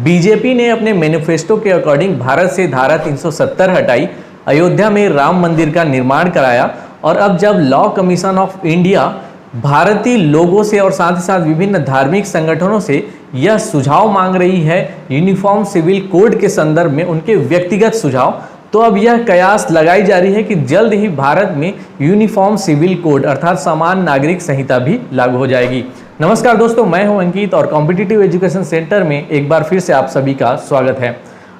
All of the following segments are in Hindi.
बीजेपी ने अपने मैनिफेस्टो के अकॉर्डिंग भारत से धारा 370 हटाई, अयोध्या में राम मंदिर का निर्माण कराया और अब जब लॉ कमीशन ऑफ इंडिया भारतीय लोगों से और साथ ही साथ विभिन्न धार्मिक संगठनों से यह सुझाव मांग रही है यूनिफॉर्म सिविल कोड के संदर्भ में उनके व्यक्तिगत सुझाव, तो अब यह कयास लगाई जा रही है कि जल्द ही भारत में यूनिफॉर्म सिविल कोड अर्थात समान नागरिक संहिता भी लागू हो जाएगी। नमस्कार दोस्तों, मैं हूं अंकित और कॉम्पिटिटिव एजुकेशन सेंटर में एक बार फिर से आप सभी का स्वागत है।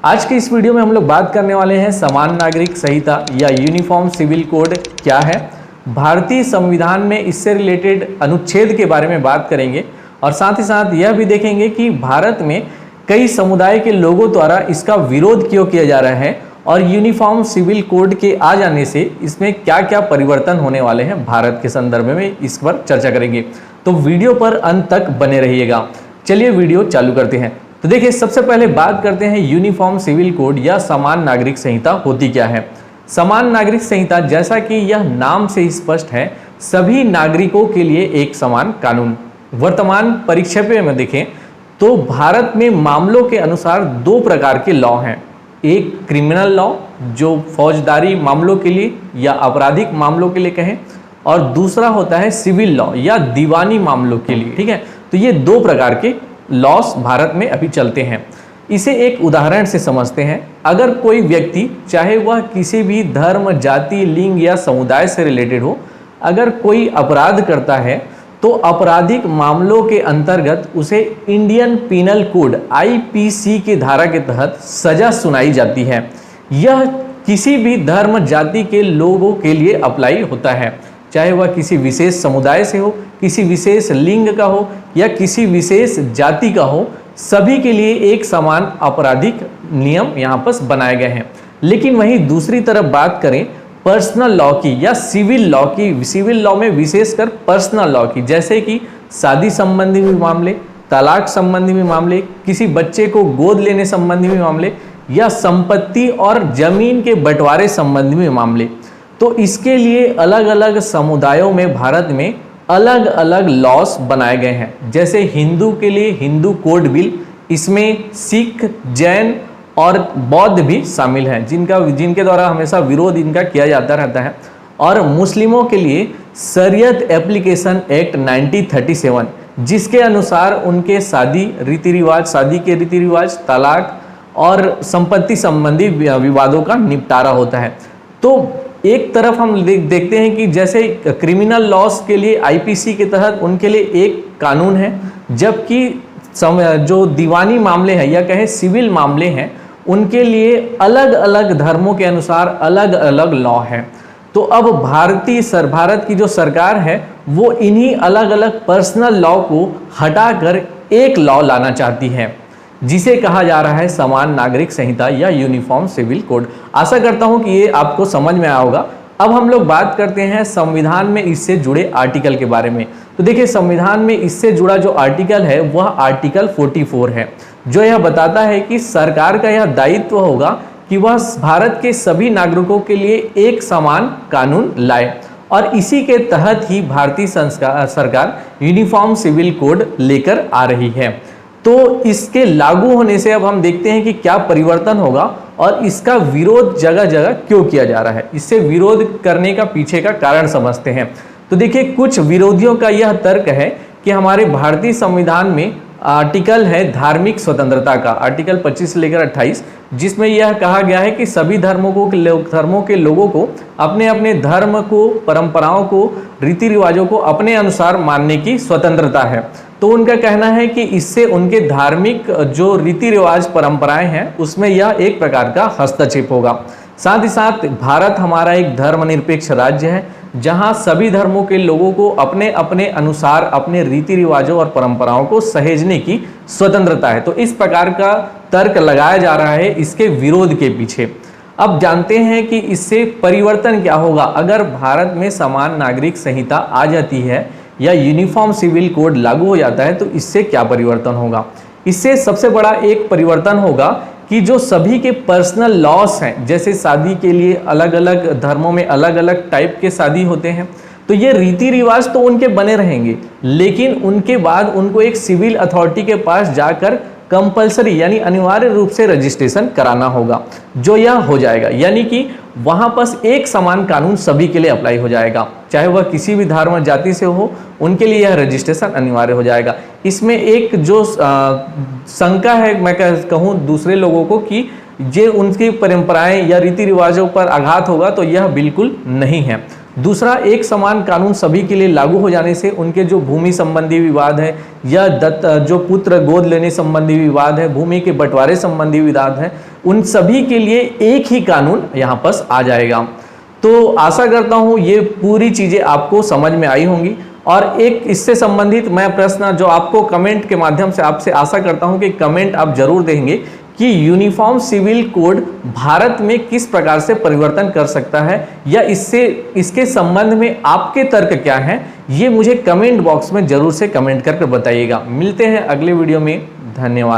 आज की इस वीडियो में हम लोग बात करने वाले हैं समान नागरिक संहिता या यूनिफॉर्म सिविल कोड क्या है, भारतीय संविधान में इससे रिलेटेड अनुच्छेद के बारे में बात करेंगे और साथ ही साथ यह भी देखेंगे कि भारत में कई समुदाय के लोगों द्वारा इसका विरोध क्यों किया जा रहा है और यूनिफॉर्म सिविल कोड के आ जाने से इसमें क्या क्या परिवर्तन होने वाले हैं भारत के संदर्भ में, इस पर चर्चा करेंगे। तो वीडियो पर अंत तक बने रहिएगा। चलिए वीडियो चालू करते हैं। तो देखिए, सबसे पहले बात करते हैं यूनिफॉर्म सिविल कोड या समान नागरिक संहिता होती क्या है। समान नागरिक संहिता, जैसा कि यह नाम से स्पष्ट है, सभी नागरिकों के लिए एक समान कानून। वर्तमान परिप्रेक्ष्य में देखें तो भारत में मामलों के अनुसार दो प्रकार के लॉ हैं। एक क्रिमिनल लॉ जो फौजदारी मामलों के लिए या आपराधिक मामलों के लिए कहें, और दूसरा होता है सिविल लॉ या दीवानी मामलों के लिए। ठीक है, तो ये दो प्रकार के लॉस भारत में अभी चलते हैं। इसे एक उदाहरण से समझते हैं। अगर कोई व्यक्ति, चाहे वह किसी भी धर्म, जाति, लिंग या समुदाय से रिलेटेड हो, अगर कोई अपराध करता है तो आपराधिक मामलों के अंतर्गत उसे इंडियन पीनल कोड IPC के धारा के तहत सजा सुनाई जाती है। यह किसी भी धर्म, जाति के लोगों के लिए अप्लाई होता है, चाहे वह किसी विशेष समुदाय से हो, किसी विशेष लिंग का हो या किसी विशेष जाति का हो, सभी के लिए एक समान आपराधिक नियम यहाँ पर बनाए गए हैं। लेकिन वहीं दूसरी तरफ बात करें पर्सनल लॉ की या सिविल लॉ की, सिविल लॉ में विशेषकर पर्सनल लॉ की, जैसे कि शादी संबंधी भी मामले, तलाक संबंधी भी मामले, किसी बच्चे को गोद लेने संबंधी भी मामले या संपत्ति और जमीन के बंटवारे संबंधी भी मामले। तो इसके लिए अलग अलग समुदायों में भारत में अलग अलग लॉस बनाए गए हैं। जैसे हिंदू के लिए हिंदू कोड बिल, इसमें सिख, जैन और बौद्ध भी शामिल हैं, जिनके द्वारा हमेशा विरोध इनका किया जाता रहता है। और मुस्लिमों के लिए शरीयत एप्लीकेशन एक्ट 1937, जिसके अनुसार उनके शादी के रीति रिवाज, तलाक और संपत्ति संबंधी विवादों का निपटारा होता है। तो एक तरफ हम देखते हैं कि जैसे क्रिमिनल लॉस के लिए IPC के तहत उनके लिए एक कानून है, जबकि जो दीवानी मामले हैं या कहें सिविल मामले हैं, उनके लिए अलग अलग धर्मों के अनुसार अलग अलग लॉ है। तो अब भारत की जो सरकार है वो इन्हीं अलग अलग पर्सनल लॉ को हटाकर एक लॉ लाना चाहती है, जिसे कहा जा रहा है समान नागरिक संहिता या यूनिफॉर्म सिविल कोड। आशा करता हूं कि ये आपको समझ में आया होगा। अब हम लोग बात करते हैं संविधान में इससे जुड़े आर्टिकल के बारे में। तो देखिए, संविधान में इससे जुड़ा जो आर्टिकल है वह आर्टिकल 44 है, जो यह बताता है कि सरकार का यह दायित्व होगा कि वह भारत के सभी नागरिकों के लिए एक समान कानून लाए, और इसी के तहत ही भारतीय सरकार यूनिफॉर्म सिविल कोड लेकर आ रही है। तो इसके लागू होने से अब हम देखते हैं कि क्या परिवर्तन होगा और इसका विरोध जगह जगह क्यों किया जा रहा है। इससे विरोध करने का पीछे का कारण समझते हैं। तो देखिए, कुछ विरोधियों का यह तर्क है कि हमारे भारतीय संविधान में आर्टिकल है धार्मिक स्वतंत्रता का, आर्टिकल 25 से लेकर 28, जिसमें यह कहा गया है कि सभी धर्मों के लोगों को अपने अपने धर्म को, परंपराओं को, रीति रिवाजों को अपने अनुसार मानने की स्वतंत्रता है। तो उनका कहना है कि इससे उनके धार्मिक जो रीति रिवाज परंपराएं हैं उसमें यह एक प्रकार का हस्तक्षेप होगा। साथ ही साथ भारत हमारा एक धर्मनिरपेक्ष राज्य है, जहां सभी धर्मों के लोगों को अपने अपने अनुसार अपने रीति रिवाजों और परंपराओं को सहेजने की स्वतंत्रता है। तो इस प्रकार का तर्क लगाया जा रहा है इसके विरोध के पीछे। अब जानते हैं कि इससे परिवर्तन क्या होगा अगर भारत में समान नागरिक संहिता आ जाती है या यूनिफॉर्म सिविल कोड लागू हो जाता है, तो इससे क्या परिवर्तन होगा। इससे सबसे बड़ा एक परिवर्तन होगा कि जो सभी के पर्सनल लॉस हैं, जैसे शादी के लिए अलग अलग धर्मों में अलग अलग टाइप के शादी होते हैं, तो ये रीति रिवाज तो उनके बने रहेंगे, लेकिन उनके बाद उनको एक सिविल अथॉरिटी के पास जाकर कंपलसरी यानी अनिवार्य रूप से रजिस्ट्रेशन कराना होगा, जो यह हो जाएगा। यानी कि वहां पर एक समान कानून सभी के लिए अप्लाई हो जाएगा, चाहे वह किसी भी धर्म जाति से हो, उनके लिए यह रजिस्ट्रेशन अनिवार्य हो जाएगा। इसमें एक जो शंका है, मैं कहूँ दूसरे लोगों को कि ये उनकी परंपराएं या रीति रिवाजों पर आघात होगा, तो यह बिल्कुल नहीं है। दूसरा, एक समान कानून सभी के लिए लागू हो जाने से उनके जो भूमि संबंधी विवाद है या जो पुत्र गोद लेने संबंधी विवाद है, भूमि के बंटवारे संबंधी विवाद है, उन सभी के लिए एक ही कानून यहाँ पर आ जाएगा। तो आशा करता हूँ ये पूरी चीज़ें आपको समझ में आई होंगी। और एक इससे संबंधित मैं प्रश्न जो आपको कमेंट के माध्यम से आपसे आशा करता हूँ कि कमेंट आप जरूर देंगे कि यूनिफॉर्म सिविल कोड भारत में किस प्रकार से परिवर्तन कर सकता है, या इसके संबंध में आपके तर्क क्या हैं, ये मुझे कमेंट बॉक्स में जरूर से कमेंट करके बताइएगा। मिलते हैं अगले वीडियो में। धन्यवाद।